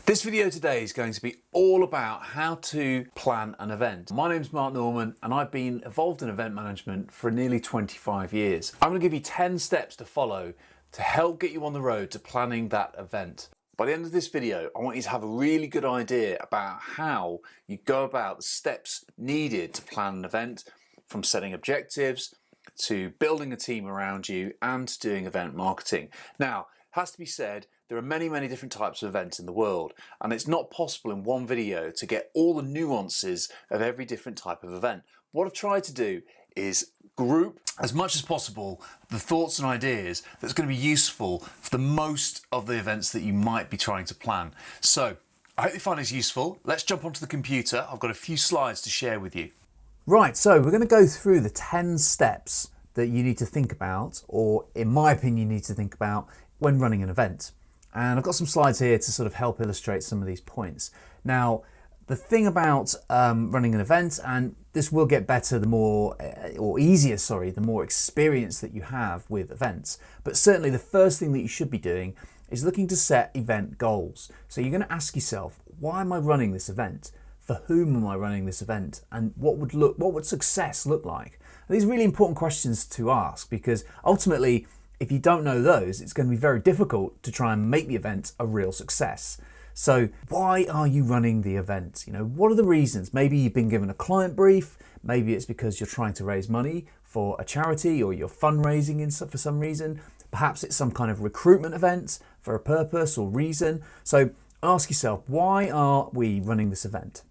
This video today is going to be all about how to plan an event. My name's Mark Norman and I've been involved in event management for nearly 25 years. I'm going to give you 10 steps to follow to help get you on the road to planning that event. By the end of this video, I want you to have a really good idea about how you go about the steps needed to plan an event, from setting objectives to building a team around you and doing event marketing. Now, it has to be said, there are many different types of events in the world, and it's not possible in one video to get all the nuances of every different type of event. What I've tried to do is group as much as possible the thoughts and ideas that's going to be useful for the most of the events that you might be trying to plan. So I hope you find this useful. Let's jump onto the computer. I've got a few slides to share with you. Right, so we're going to go through the 10 steps that you need to think about, or in my opinion, you need to think about when running an event. And I've got some slides here to sort of help illustrate some of these points. Now, the thing about running an event, and this will get better the more, the more experience that you have with events. But certainly the first thing that you should be doing is looking to set event goals. So you're going to ask yourself, why am I running this event? For whom am I running this event? And what would success look like? And these are really important questions to ask, because ultimately, if you don't know those, it's going to be very difficult to try and make the event a real success. So why are you running the event? You know, what are the reasons? Maybe you've been given a client brief. Maybe it's because you're trying to raise money for a charity, or you're fundraising for some reason. Perhaps it's some kind of recruitment event for a purpose or reason. So ask yourself, why are we running this event?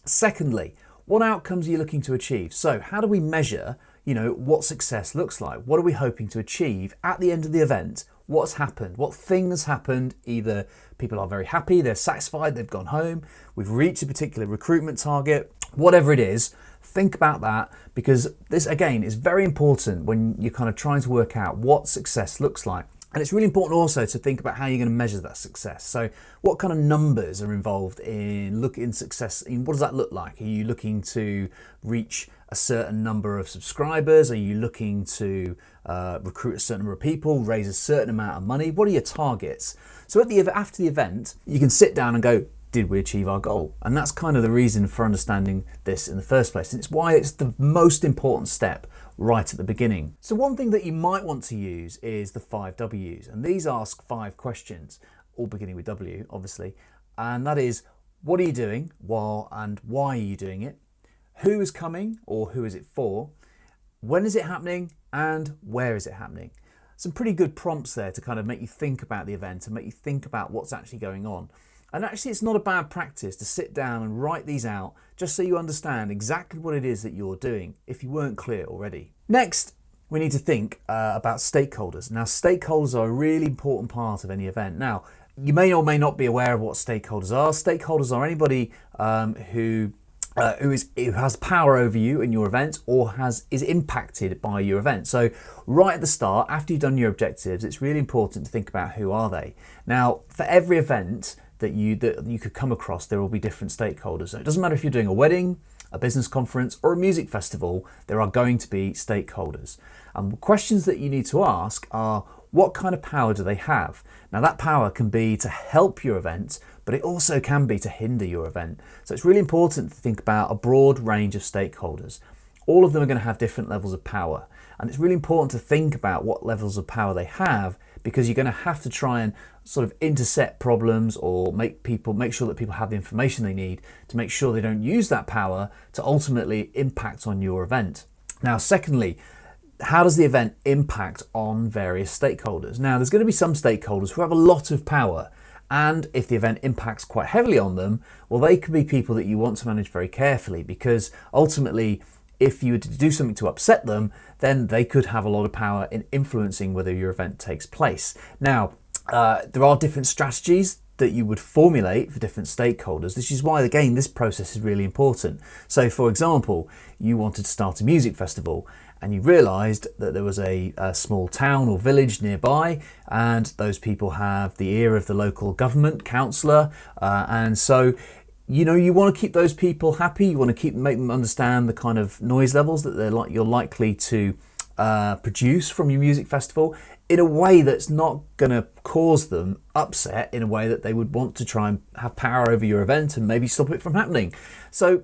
Secondly, what outcomes are you looking to achieve? So how do we measure, what success looks like? What are we hoping to achieve at the end of the event? What's happened? What thing has happened? Either people are very happy, they're satisfied, they've gone home, we've reached a particular recruitment target, whatever it is, think about that, because this again is very important when you're kind of trying to work out what success looks like. And it's really important also to think about how you're going to measure that success. So what kind of numbers are involved in looking success? What does that look like? Are you looking to reach a certain number of subscribers? Are you looking to recruit a certain number of people, raise a certain amount of money? What are your targets? So after the event, you can sit down and go, did we achieve our goal? And that's kind of the reason for understanding this in the first place. And it's why it's the most important step right at the beginning. So one thing that you might want to use is the 5 W's. And these ask 5 questions, all beginning with W, obviously. And that is, what are you doing? And why are you doing it? Who is coming, or who is it for? When is it happening? And where is it happening? Some pretty good prompts there to kind of make you think about the event and make you think about what's actually going on. And actually, it's not a bad practice to sit down and write these out just so you understand exactly what it is that you're doing, if you weren't clear already. Next, we need to think about stakeholders. Now, stakeholders are a really important part of any event. Now, you may or may not be aware of what stakeholders are. Stakeholders are anybody who has power over you in your event, or is impacted by your event. So right at the start, after you've done your objectives, it's really important to think about who are they. Now, for every event that you could come across, there will be different stakeholders. So it doesn't matter if you're doing a wedding, a business conference, or a music festival, there are going to be stakeholders. And questions that you need to ask are, what kind of power do they have? Now, that power can be to help your event, but it also can be to hinder your event. So it's really important to think about a broad range of stakeholders. All of them are going to have different levels of power. And it's really important to think about what levels of power they have, because you're going to have to try and sort of intercept problems, or make sure that people have the information they need to make sure they don't use that power to ultimately impact on your event. Now, secondly, how does the event impact on various stakeholders? Now, there's going to be some stakeholders who have a lot of power, and if the event impacts quite heavily on them, well, they could be people that you want to manage very carefully, because ultimately, if you were to do something to upset them, then they could have a lot of power in influencing whether your event takes place. Now, there are different strategies that you would formulate for different stakeholders. This is why, again, this process is really important. So, for example, you wanted to start a music festival, and you realised that there was a small town or village nearby, and those people have the ear of the local government councillor, and so you want to keep those people happy. You want to make them understand the kind of noise levels that you're likely to produce from your music festival. in a way that's not going to cause them upset, in a way that they would want to try and have power over your event and maybe stop it from happening. So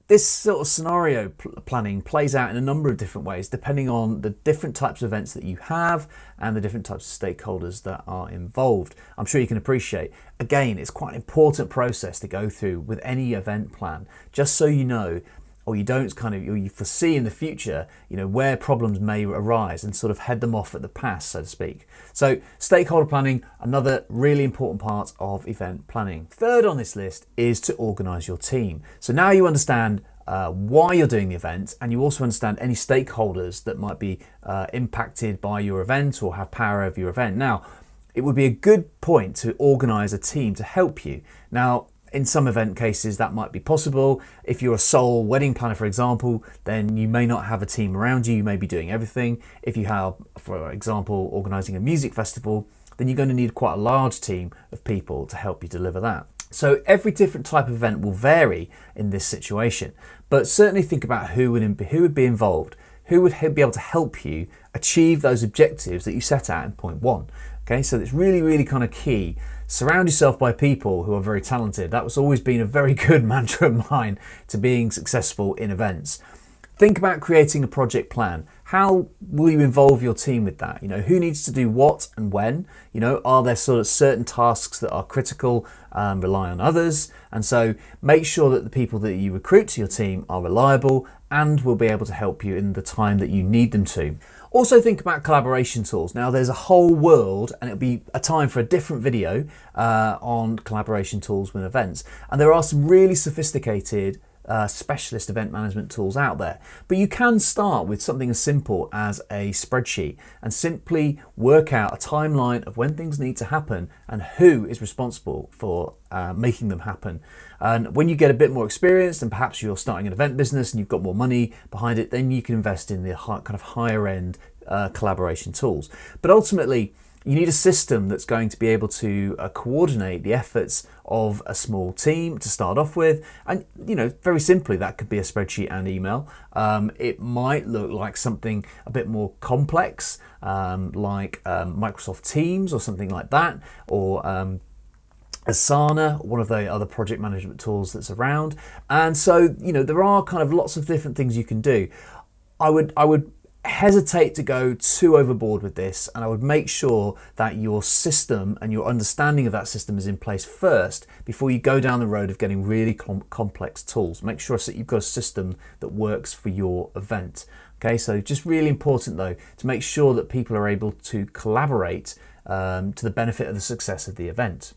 this sort of scenario planning plays out in a number of different ways, depending on the different types of events that you have and the different types of stakeholders that are involved. I'm sure you can appreciate, again, it's quite an important process to go through with any event plan, just so you know, or you don't kind of, or you foresee in the future, you know, where problems may arise and sort of head them off at the pass, so to speak. So stakeholder planning, another really important part of event planning. Third on this list is to organise your team. So now you understand why you're doing the event, and you also understand any stakeholders that might be impacted by your event or have power over your event. Now, it would be a good point to organise a team to help you. Now, in some event cases that might be possible. If you're a sole wedding planner, for example, then you may not have a team around you. You may be doing everything. If you have, for example, organising a music festival, then you're going to need quite a large team of people to help you deliver that. So every different type of event will vary in this situation, but certainly think about who would be involved, who would be able to help you achieve those objectives that you set out in point one. Okay, so it's really, really kind of key. Surround yourself by people who are very talented. That was always been a very good mantra of mine to being successful in events. Think about creating a project plan. How will you involve your team with that? You know, who needs to do what and when? You know, are there sort of certain tasks that are critical, rely on others? And so make sure that the people that you recruit to your team are reliable and will be able to help you in the time that you need them to. Also think about collaboration tools. Now there's a whole world, and it'll be a time for a different video on collaboration tools with events. And there are some really sophisticated specialist event management tools out there. But you can start with something as simple as a spreadsheet and simply work out a timeline of when things need to happen and who is responsible for making them happen. And when you get a bit more experience and perhaps you're starting an event business and you've got more money behind it, then you can invest in the kind of higher end collaboration tools. But ultimately, you need a system that's going to be able to coordinate the efforts of a small team to start off with. And, you know, very simply, that could be a spreadsheet and email. It might look like something a bit more complex, like Microsoft Teams or something like that, or Asana, one of the other project management tools that's around. And so, you know, there are kind of lots of different things you can do. I would hesitate to go too overboard with this, and I would make sure that your system and your understanding of that system is in place first before you go down the road of getting really complex tools. Make sure that you've got a system that works for your event. Okay, so just really important though to make sure that people are able to collaborate to the benefit of the success of the event.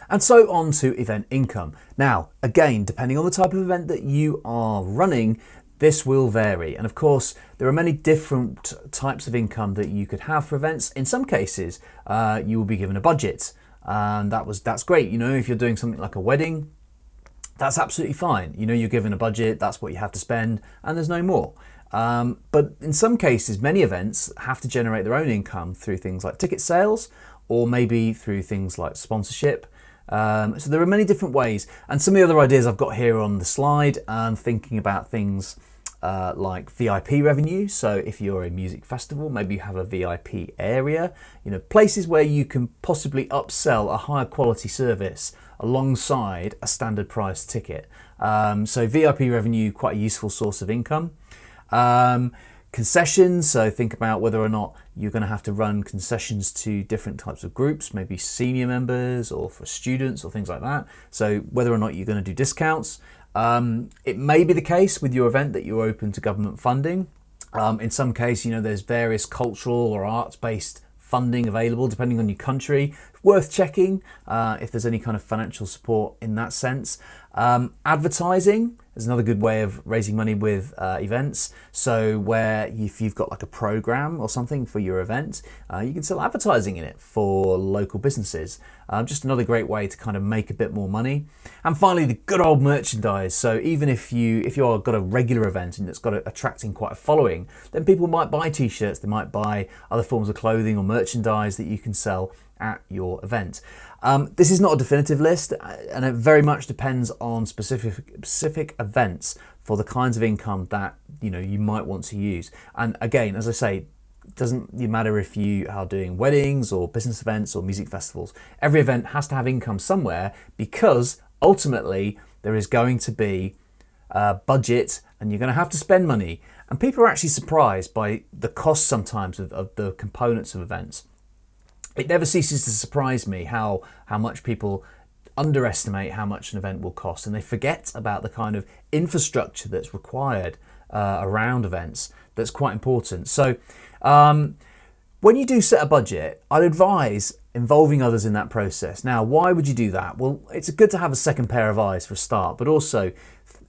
And so on to event income. Now, again, depending on the type of event that you are running, this will vary. And of course, there are many different types of income that you could have for events. In some cases, you will be given a budget, and that's great. You know, if you're doing something like a wedding, that's absolutely fine. You know, you're given a budget, that's what you have to spend, and there's no more. But in some cases, many events have to generate their own income through things like ticket sales, or maybe through things like sponsorship. So there are many different ways, and some of the other ideas I've got here on the slide, thinking about things like VIP revenue. So if you're a music festival, maybe you have a VIP area, you know, places where you can possibly upsell a higher quality service alongside a standard price ticket. So VIP revenue, quite a useful source of income. Concessions, so think about whether or not you're going to have to run concessions to different types of groups, maybe senior members or for students or things like that. So whether or not you're going to do discounts. It may be the case with your event that you're open to government funding. In some case, you know, there's various cultural or arts-based funding available depending on your country. Worth checking if there's any kind of financial support in that sense. Advertising is another good way of raising money with events. So where if you've got like a program or something for your event, you can sell advertising in it for local businesses. Just another great way to kind of make a bit more money. And finally, the good old merchandise. So even if you've got a regular event and it's got attracting quite a following, then people might buy t-shirts, they might buy other forms of clothing or merchandise that you can sell at your event. This is not a definitive list, and it very much depends on specific events for the kinds of income that you might want to use. And again, as I say, doesn't matter if you are doing weddings or business events or music festivals. Every event has to have income somewhere, because ultimately there is going to be a budget and you're going to have to spend money. And people are actually surprised by the cost sometimes of the components of events. It never ceases to surprise me how much people underestimate how much an event will cost, and they forget about the kind of infrastructure that's required around events. That's quite important. So when you do set a budget, I'd advise involving others in that process. Now, why would you do that? Well, it's good to have a second pair of eyes for a start, but also,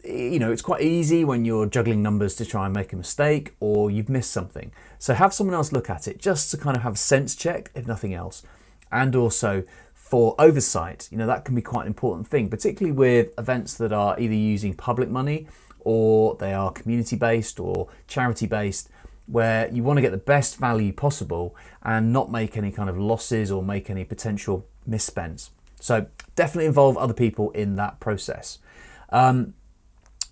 it's quite easy when you're juggling numbers to try and make a mistake or you've missed something. So have someone else look at it just to kind of have a sense check, if nothing else. And also for oversight, that can be quite an important thing, particularly with events that are either using public money or they are community-based or charity-based, where you want to get the best value possible and not make any kind of losses or make any potential misspends. So definitely involve other people in that process. And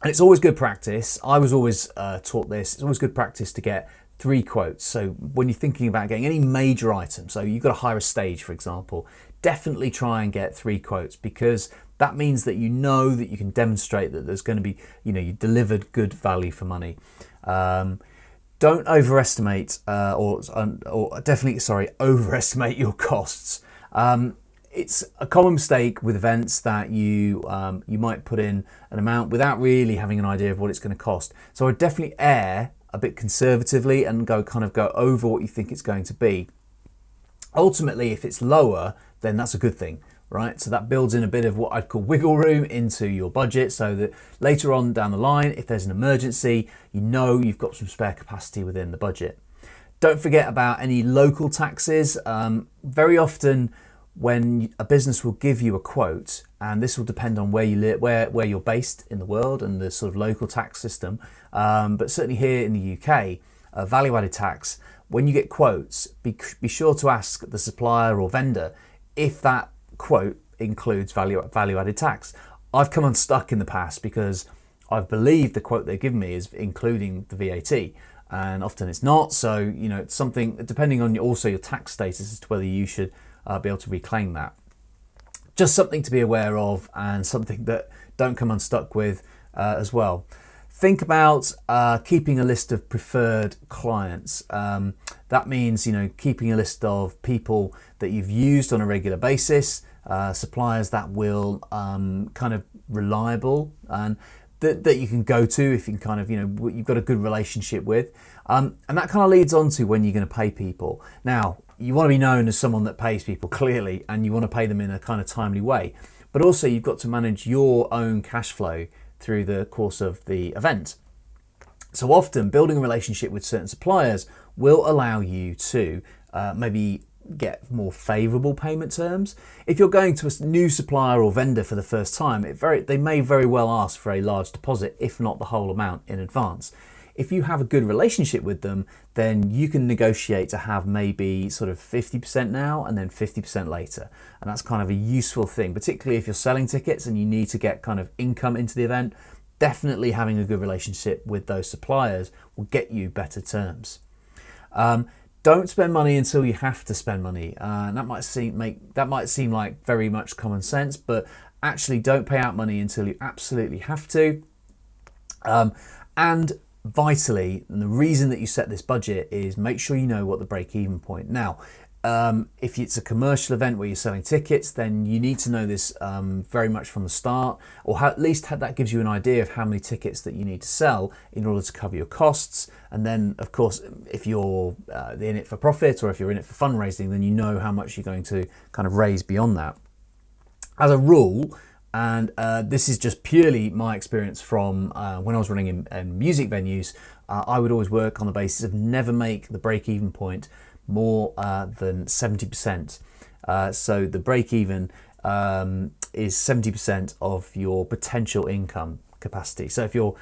it's always good practice. I was always taught this. It's always good practice to get 3 quotes. So when you're thinking about getting any major item, so you've got to hire a stage, for example, definitely try and get 3 quotes, because that means that that you can demonstrate that there's going to be, you delivered good value for money. Don't overestimate overestimate your costs. It's a common mistake with events that you might put in an amount without really having an idea of what it's going to cost. So I'd definitely err a bit conservatively and go over what you think it's going to be. Ultimately, if it's lower, then that's a good thing, right? So that builds in a bit of what I'd call wiggle room into your budget, so that later on down the line, if there's an emergency, you've got some spare capacity within the budget. Don't forget about any local taxes. Very often, when a business will give you a quote, and this will depend on where you live, where you're based in the world and the sort of local tax system, but certainly here in the UK, value-added tax, when you get quotes, be sure to ask the supplier or vendor if that quote includes value-added tax. I've come unstuck in the past because I've believed the quote they give me is including the VAT, and often it's not. So it's something, depending on also your tax status, as to whether you should be able to reclaim that. Just something to be aware of, and something that don't come unstuck with as well. Think about keeping a list of preferred clients. That means keeping a list of people that you've used on a regular basis, suppliers that will kind of reliable and that you can go to if you can you've got a good relationship with, and that kind of leads on to when you're going to pay people. Now, you want to be known as someone that pays people clearly, and you want to pay them in a kind of timely way, but also you've got to manage your own cash flow through the course of the event. So often building a relationship with certain suppliers will allow you to maybe get more favourable payment terms. If you're going to a new supplier or vendor for the first time, they may very well ask for a large deposit, if not the whole amount, in advance. If you have a good relationship with them, then you can negotiate to have maybe sort of 50% now and then 50% later. And that's kind of a useful thing, particularly if you're selling tickets and you need to get kind of income into the event. Definitely having a good relationship with those suppliers will get you better terms. Don't spend money until you have to spend money. That might seem like very much common sense, but actually don't pay out money until you absolutely have to. And vitally, and the reason that you set this budget is make sure you know what the break-even point. Now, if it's a commercial event where you're selling tickets, then you need to know this very much from the start, or at least that gives you an idea of how many tickets that you need to sell in order to cover your costs. And then, of course, if you're in it for profit or if you're in it for fundraising, then you know how much you're going to kind of raise beyond that. As a rule, and this is just purely my experience from when I was running in music venues, I would always work on the basis of never make the break-even point more than 70%. So the break-even is 70% of your potential income capacity. So if your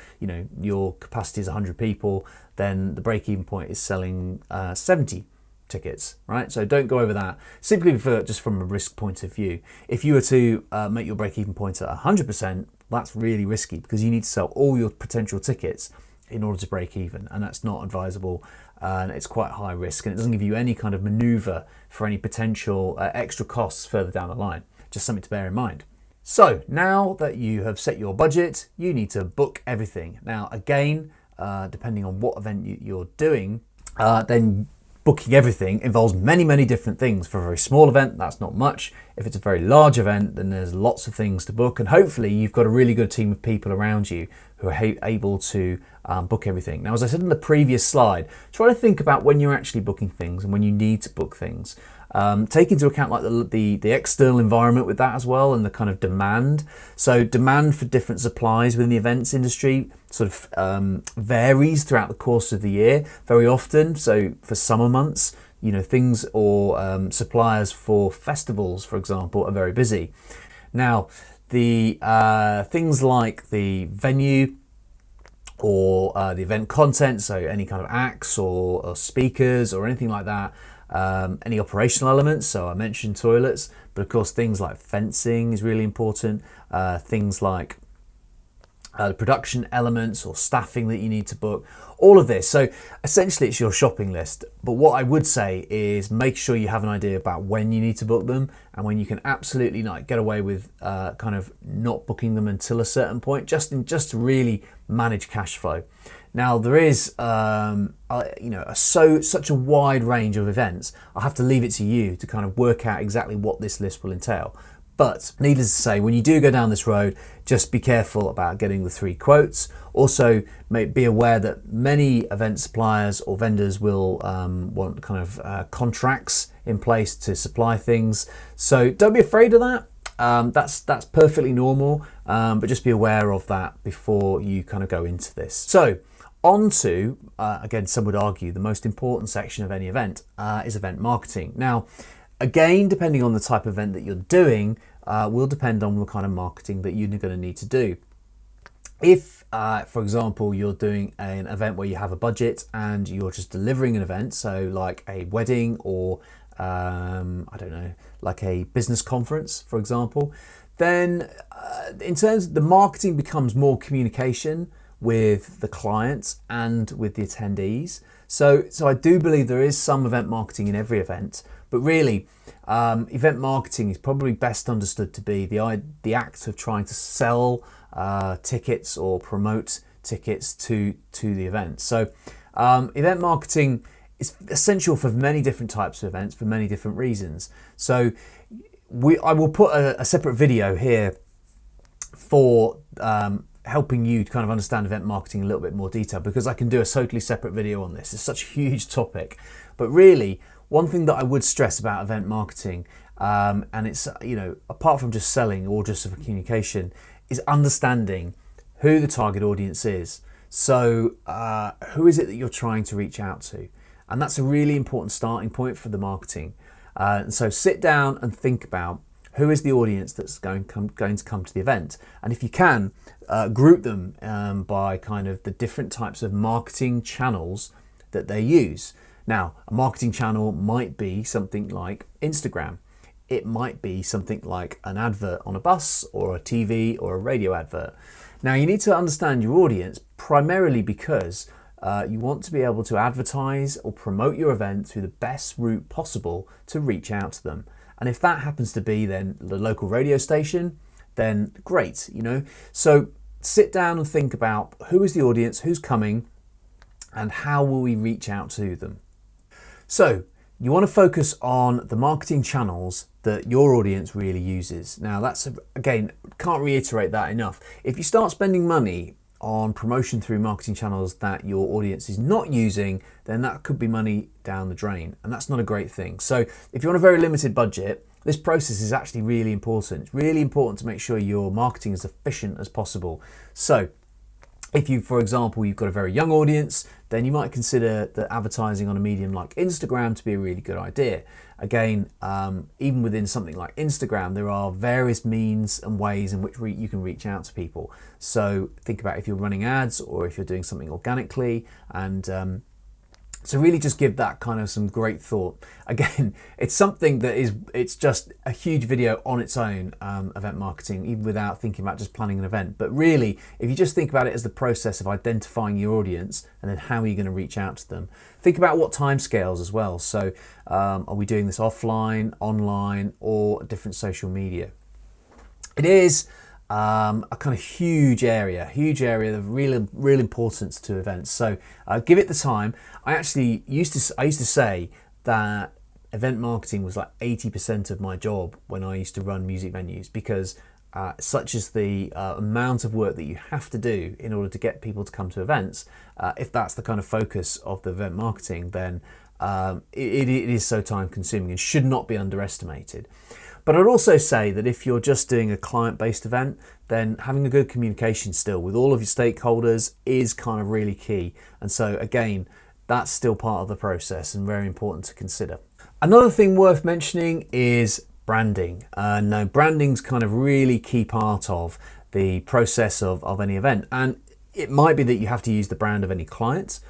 capacity is 100 people, then the break-even point is selling 70 tickets, right? So don't go over that, simply just from a risk point of view. If you were to make your break-even point at 100%, that's really risky because you need to sell all your potential tickets in order to break even, and that's not advisable, and it's quite high risk, and it doesn't give you any kind of maneuver for any potential extra costs further down the line. Just something to bear in mind. So now that you have set your budget, you need to book everything. Now again, depending on what event you're doing, then booking everything involves many different things. For a very small event, that's not much. If it's a very large event, then there's lots of things to book, and hopefully you've got a really good team of people around you who are able to book everything. Now, as I said in the previous slide, try to think about when you're actually booking things and when you need to book things. Take into account like the external environment with that as well, and the kind of demand. So demand for different supplies within the events industry sort of varies throughout the course of the year very often. So for summer months, things or suppliers for festivals, for example, are very busy. Now, the things like the venue or the event content, so any kind of acts or speakers or anything like that, any operational elements, so I mentioned toilets, but of course things like fencing is really important, things like the production elements or staffing that you need to book, all of this. So essentially it's your shopping list, but what I would say is make sure you have an idea about when you need to book them and when you can absolutely not get away with kind of not booking them until a certain point, just to really manage cash flow. Now there is such a wide range of events. I'll have to leave it to you to kind of work out exactly what this list will entail. But needless to say, when you do go down this road, just be careful about getting the 3 quotes. Also, be aware that many event suppliers or vendors will want kind of contracts in place to supply things. So don't be afraid of that. That's perfectly normal, but just be aware of that before you kind of go into this. So on to, again, some would argue the most important section of any event is event marketing. Now, again, depending on the type of event that you're doing, will depend on the kind of marketing that you're going to need to do. If, for example, you're doing an event where you have a budget and you're just delivering an event, so like a wedding or, I don't know, like a business conference, for example, then in terms of the marketing becomes more communication with the clients and with the attendees. So I do believe there is some event marketing in every event, but really event marketing is probably best understood to be the act of trying to sell tickets or promote tickets to the event. So event marketing is essential for many different types of events for many different reasons. So I will put a separate video here for helping you to kind of understand event marketing in a little bit more detail, because I can do a totally separate video on this. It's such a huge topic. But really, one thing that I would stress about event marketing, and it's, apart from just selling or just for communication, is understanding who the target audience is. So who is it that you're trying to reach out to? And that's a really important starting point for the marketing. And so sit down and think about who is the audience that's going to come to the event. And if you can, group them by kind of the different types of marketing channels that they use. Now, a marketing channel might be something like Instagram. It might be something like an advert on a bus or a TV or a radio advert. Now, you need to understand your audience primarily because you want to be able to advertise or promote your event through the best route possible to reach out to them. And if that happens to be then the local radio station, then great, So sit down and think about who is the audience, who's coming, and how will we reach out to them. So you want to focus on the marketing channels that your audience really uses. Now that's, again, can't reiterate that enough. If you start spending money on promotion through marketing channels that your audience is not using, then that could be money down the drain, and that's not a great thing. So if you're on a very limited budget, this process is actually really important. It's really important to make sure your marketing is efficient as possible. So if you, for example, you've got a very young audience, then you might consider that advertising on a medium like Instagram to be a really good idea. Again, even within something like Instagram, there are various means and ways in which you can reach out to people. So think about if you're running ads or if you're doing something organically, and So really just give that kind of some great thought. Again, it's something that it's just a huge video on its own, event marketing, even without thinking about just planning an event. But really, if you just think about it as the process of identifying your audience and then how are you going to reach out to them, think about what timescales as well. So are we doing this offline, online, or different social media? It is a kind of huge area of real importance to events. So give it the time. I used to say that event marketing was like 80% of my job when I used to run music venues, because such is the amount of work that you have to do in order to get people to come to events. If that's the kind of focus of the event marketing, then it is so time consuming and should not be underestimated. But I'd also say that if you're just doing a client-based event, then having a good communication still with all of your stakeholders is kind of really key. And so again, that's still part of the process and very important to consider. Another thing worth mentioning is branding. Now, branding's kind of really key part of the process of any event. And it might be that you have to use the brand of any clients.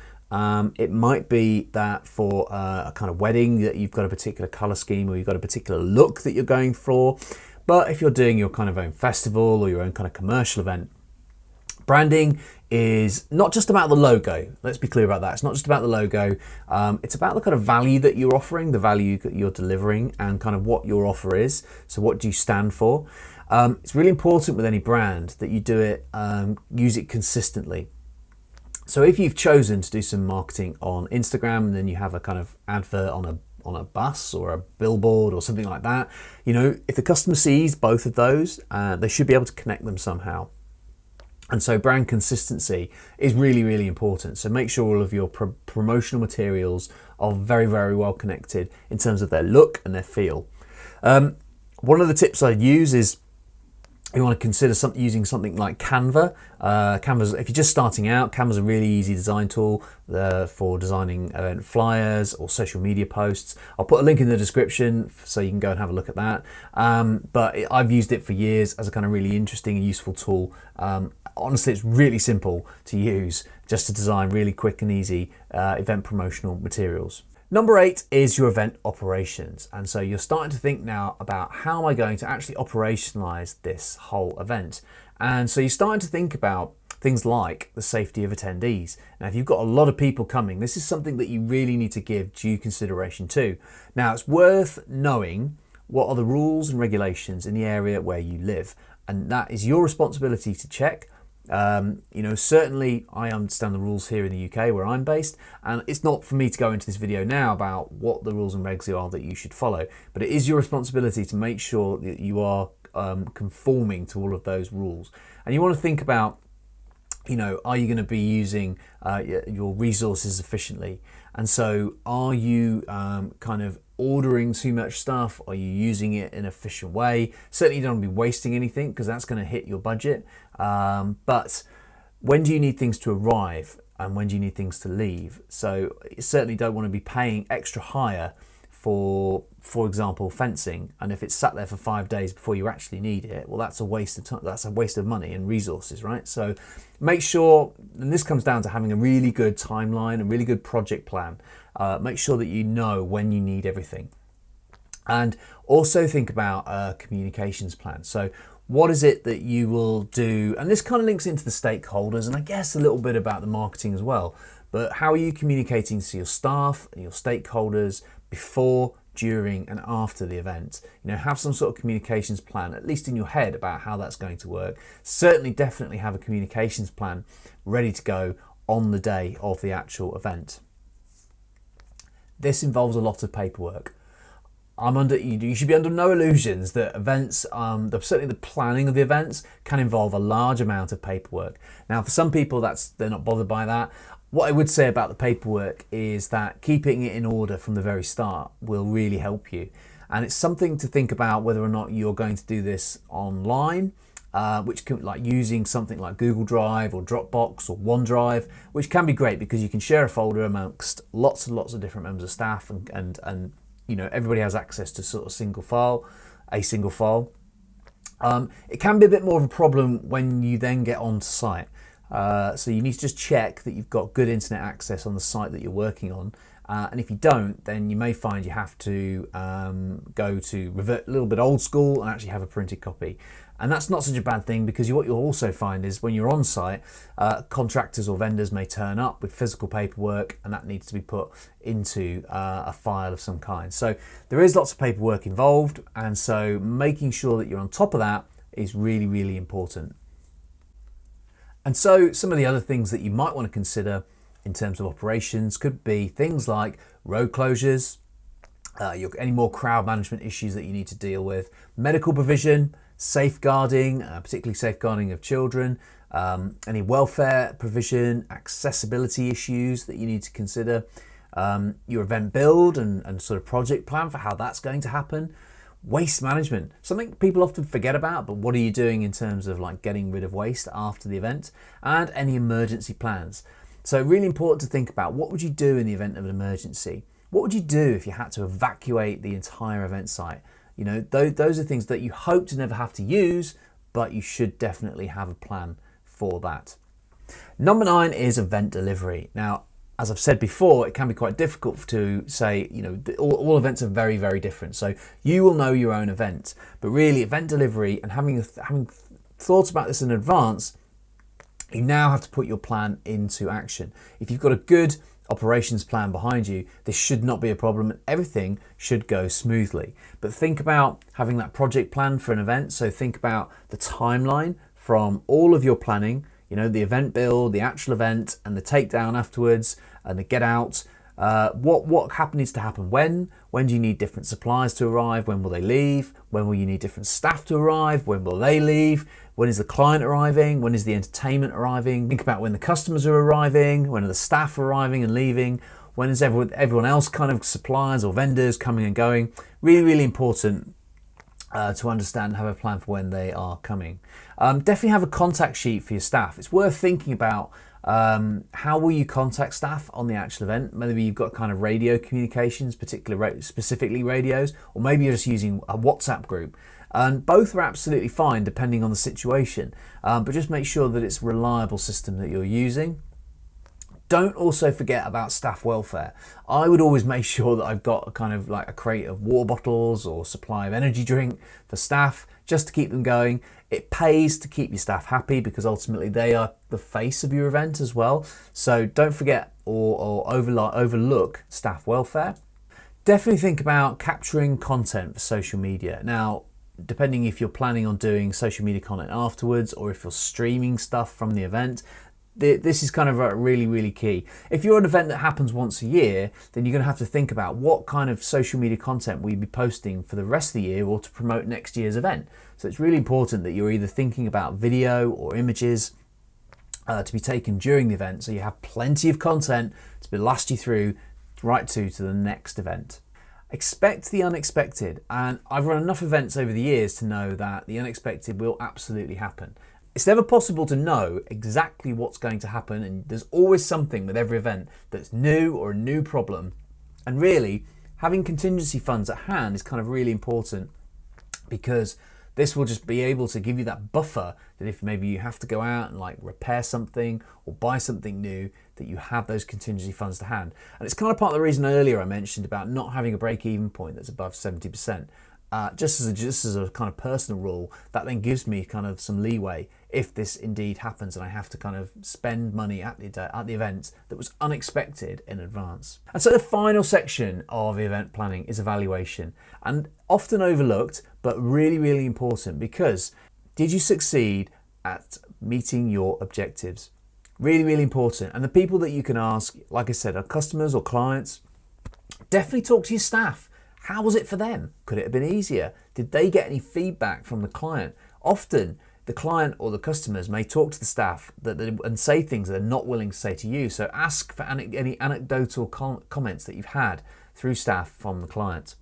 It might be that for a kind of wedding that you've got a particular color scheme or you've got a particular look that you're going for. But if you're doing your kind of own festival or your own kind of commercial event, branding is not just about the logo. Let's be clear about that. It's not just about the logo. It's about the kind of value that you're offering, the value that you're delivering, and kind of what your offer is. So what do you stand for? It's really important with any brand that you do it, use it consistently. So if you've chosen to do some marketing on Instagram and then you have a kind of advert on a bus or a billboard or something like that, you know, if the customer sees both of those, they should be able to connect them somehow. And so brand consistency is really, really important. So make sure all of your promotional materials are very, very well connected in terms of their look and their feel. One of the tips I'd use is you want to consider using something like Canva. Canva's, if you're just starting out, Canva's a really easy design tool for designing event flyers or social media posts. I'll put a link in the description so you can go and have a look at that. But I've used it for years as a kind of really interesting and useful tool. Honestly, it's really simple to use just to design really quick and easy event promotional materials. Number 8 is your event operations. And so you're starting to think now about how am I going to actually operationalize this whole event? And so you're starting to think about things like the safety of attendees. Now, if you've got a lot of people coming, this is something that you really need to give due consideration to. Now, it's worth knowing what are the rules and regulations in the area where you live. And that is your responsibility to check. You know, certainly I understand the rules here in the UK where I'm based, and it's not for me to go into this video now about what the rules and regs are that you should follow, but it is your responsibility to make sure that you are conforming to all of those rules. And you want to think about, you know, are you going to be using your resources efficiently? And so are you kind of ordering too much stuff? Are you using it in an efficient way? Certainly you don't want to be wasting anything because that's going to hit your budget. But when do you need things to arrive and when do you need things to leave? So you certainly don't want to be paying extra hire for example, fencing, and if it's sat there for 5 days before you actually need it, well, that's a waste of time, that's a waste of money and resources, right? So make sure, and this comes down to having a really good timeline, a really good project plan. Make sure that you know when you need everything. And also think about a communications plan. So what is it that you will do? And this kind of links into the stakeholders and I guess a little bit about the marketing as well. But how are you communicating to your staff and your stakeholders before, during and after the event? You know, have some sort of communications plan, at least in your head, about how that's going to work. Certainly, definitely have a communications plan ready to go on the day of the actual event. This involves a lot of paperwork. You should be under no illusions that events, certainly the planning of the events, can involve a large amount of paperwork. Now, for some people, they're not bothered by that. What I would say about the paperwork is that keeping it in order from the very start will really help you. And it's something to think about whether or not you're going to do this online, which can, like using something like Google Drive or Dropbox or OneDrive, which can be great because you can share a folder amongst lots and lots of different members of staff and you know, everybody has access to sort of a single file. It can be a bit more of a problem when you then get onto site. So you need to just check that you've got good internet access on the site that you're working on. And if you don't, then you may find you have to go to revert a little bit old school and actually have a printed copy. And that's not such a bad thing, because what you'll also find is when you're on site, contractors or vendors may turn up with physical paperwork, and that needs to be put into a file of some kind. So there is lots of paperwork involved, and so making sure that you're on top of that is really, really important. And so some of the other things that you might want to consider in terms of operations could be things like road closures, any more crowd management issues that you need to deal with, medical provision, safeguarding, particularly safeguarding of children, any welfare provision, accessibility issues that you need to consider, your event build and sort of project plan for how that's going to happen, waste management, something people often forget about, but what are you doing in terms of like getting rid of waste after the event, and any emergency plans. So really important to think about, what would you do in the event of an emergency? What would you do if you had to evacuate the entire event site? You know, those are things that you hope to never have to use, but you should definitely have a plan for that. Number 9 is event delivery. Now, as I've said before, it can be quite difficult to say, you know, all events are very, very different. So you will know your own event, but really event delivery, and having thought about this in advance, you now have to put your plan into action. If you've got a good operations plan behind you, this should not be a problem, and everything should go smoothly. But think about having that project plan for an event. So think about the timeline from all of your planning, you know, the event build, the actual event, and the takedown afterwards, and the get out. What needs to happen when do you need different suppliers to arrive, when will they leave, when will you need different staff to arrive, when will they leave, when is the client arriving, when is the entertainment arriving. Think about when the customers are arriving, when are the staff arriving and leaving, when is everyone else, kind of suppliers or vendors, coming and going. Really, really important to understand and have a plan for when they are coming. Definitely have a contact sheet for your staff. It's worth thinking about how will you contact staff on the actual event. Maybe you've got kind of radio communications, specifically radios, or maybe you're just using a WhatsApp group. And both are absolutely fine depending on the situation, but just make sure that it's a reliable system that you're using. Don't also forget about staff welfare. I would always make sure that I've got a kind of like a crate of water bottles or supply of energy drink for staff, just to keep them going. It pays to keep your staff happy, because ultimately they are the face of your event as well. So don't forget or overlook staff welfare. Definitely think about capturing content for social media. Now, depending if you're planning on doing social media content afterwards, or if you're streaming stuff from the event, this is kind of really, really key. If you're an event that happens once a year, then you're going to have to think about what kind of social media content will you be posting for the rest of the year, or to promote next year's event. So it's really important that you're either thinking about video or images to be taken during the event, so you have plenty of content to last you through right to the next event. Expect the unexpected, and I've run enough events over the years to know that the unexpected will absolutely happen. It's never possible to know exactly what's going to happen, and there's always something with every event that's new or a new problem. And really, having contingency funds at hand is kind of really important, because this will just be able to give you that buffer that if maybe you have to go out and like repair something or buy something new, that you have those contingency funds to hand. And it's kind of part of the reason earlier I mentioned about not having a break-even point that's above 70%. Just as a kind of personal rule, that then gives me kind of some leeway if this indeed happens and I have to kind of spend money at the event that was unexpected in advance. And so the final section of event planning is evaluation, and often overlooked, but really, really important, because did you succeed at meeting your objectives? Really, really important. And the people that you can ask, like I said, are customers or clients. Definitely talk to your staff. How was it for them? Could it have been easier? Did they get any feedback from the client? Often the client or the customers may talk to the staff and say things that they're not willing to say to you. So ask for any anecdotal comments that you've had through staff from the client.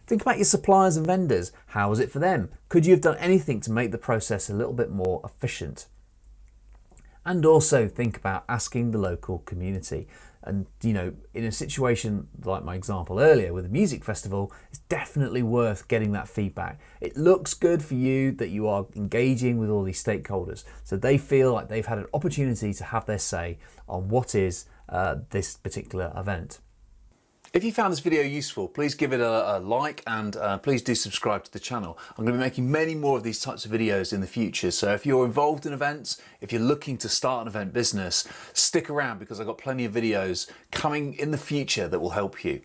Think about your suppliers and vendors. How was it for them? Could you have done anything to make the process a little bit more efficient? And also think about asking the local community. And you know, in a situation like my example earlier with a music festival, it's definitely worth getting that feedback. It looks good for you that you are engaging with all these stakeholders, so they feel like they've had an opportunity to have their say on what is this particular event. If you found this video useful, please give it a like and please do subscribe to the channel. I'm going to be making many more of these types of videos in the future. So if you're involved in events, if you're looking to start an event business, stick around because I've got plenty of videos coming in the future that will help you.